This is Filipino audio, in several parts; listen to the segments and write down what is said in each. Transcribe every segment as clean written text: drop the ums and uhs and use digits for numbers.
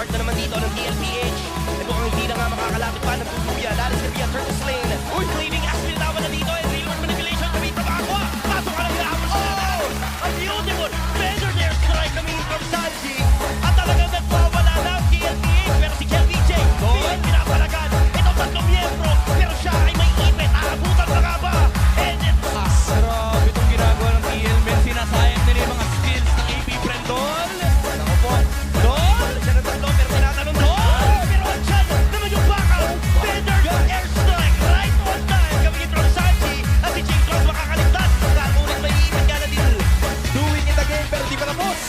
start na naman dito ng TLPH. E mukhang hindi na nga makakalapit pa ng tuluyan. That is gonna be a Turtle Lane. Uy, cleaning Aspen naman na dito. And real manipulation kami from Aqua. Pasok ka lang hinahabol sila. A beautiful measure there strike coming from Sanji. At talagang nagpawala na ang TLPH. Pero si KelVJ, hindi pinapalagan. Ito tatlong miyembro. Pero siya ay may ipit. Aabutan pa nga ba? And it Grabe itong ginagawa ng TLMen. Sinasayang nila yung mga skills ng AP Brendol. Ako po. Dol! Siya na tatlo, pero tinatanong Dol! Pero ang chan naman yung backup! Bender airstrike right on time! Kamingin from Sanji at si James Ross makakaligtas! Kakulit may iipit ka na din. Doing it again pero di pa tapos.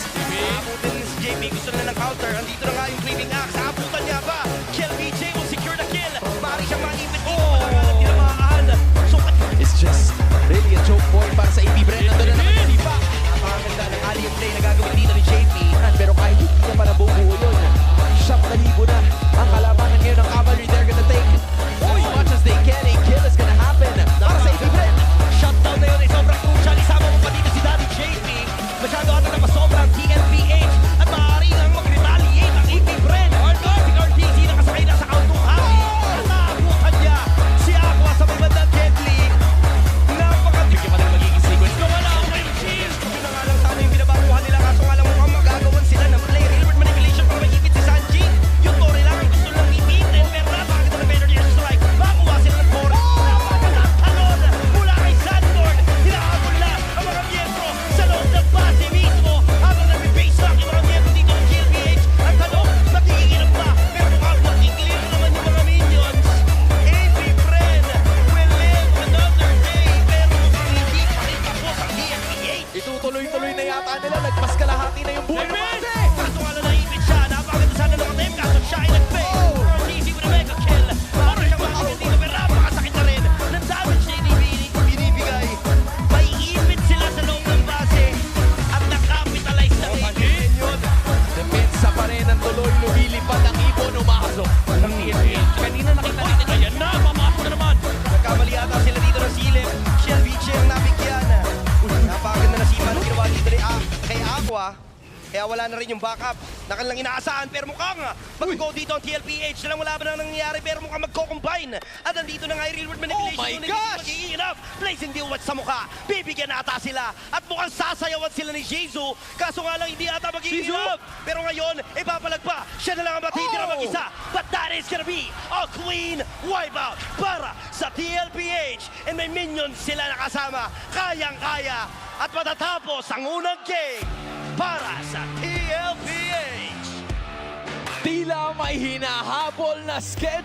Abutin si JP, gusto na ng counter. Andito na nga yung Cleaving Axe. Abutan niya ba? KelVJ will secure the kill. Maaari siyang maipit dito. Wala nga lang tinamaan. So, It's just really a choke point para sa AP Bren. Nandun na naman si Pa. napakaganda ng alien play na gagawin dito ni JP. Pero kahit hindi niya pa nabubuo yun, siyam na libo na ang kalabanan ngayon ng Cavalry. They're gonna take as much as they can. A kill is gonna happen para sa AP Bren. Shutdown na yun ay sobrang crucial. Isama mo pa dito si Daddy JP. Masyado ata na masobrang TLPH. At maaari lang mag-retaliate ang AP Bren. Si RTC nakasakay na sa kauntuhan. At naabutan niya si Aqua sa may bandang Deadly. Napakabigyan pa rin magiging sequence. Nawala ako kayong shield. Yun na nga lang sana yung binabaguhan nila. Kaso nga lang mukhang magagawan sila ng play. Real manipulation para maipit si Sanji. Yung Tori lang ang gusto lang ipitin. Pero napakaganda na better air strike. Makuha sila ng Tori. Napakaganda talon mula kay Sandlord. Hinahabol na ang mga miyembro sa loob ng base mismo. Habang nag-base lock yung mga miyembro dito ng KelVH. Ang tanong, magiging ilang pa. Pero mukhang mag-i-clear naman yung mga minions. AP Bren will live another day. Pero mukhang hindi pa rin tapos ang TLPH. Itutuloy-tuloy na yata nila. Nagpas kalahati na yung buhay ng base. Kaso nga lang naipit siya. Napakaganda sana ng attempt. Kaso siya ay nag-fake. RTC with a mega kill. Para siyang makakaganda dito. Pero napakasakit na rin. Ng damage na binibigay. May ipit sila sa loob ng base. At nakapitalize na rin. Depensa pa rin ang tuloy. Lumilipad ang ibon. Umakasok ng TLPH. Kanina nakita natin. Ayan na, pamasok na naman. Nagkamali ata sila dito ng silip. KelVJ ang nabigyan. Napakaganda na sipa ng ginawa dito kay Aqua. Kaya wala na rin yung backup na kanilang inaasahan. Pero mukhang mag-go dito ang TLPH. Nalang wala ba na nangyayari pero mukhang mag-combine. At nandito na nga yung real world manipulation. Oh my Hindi gosh! magiging enough. Blazing deal sa mukha. Bibigyan ata sila. At mukhang sasayawan sila ni Jizu. Kaso nga lang hindi ata magiging Jizu! enough. Pero ngayon, ipapalag pa. Siya na lang ang matitira mag-isa. But that is gonna be a clean wipeout para sa TLPH. And may minions sila nakasama. Kayang-kaya. At matatapos ang unang game para sa TLPH. Tila may hinahabol na sketch.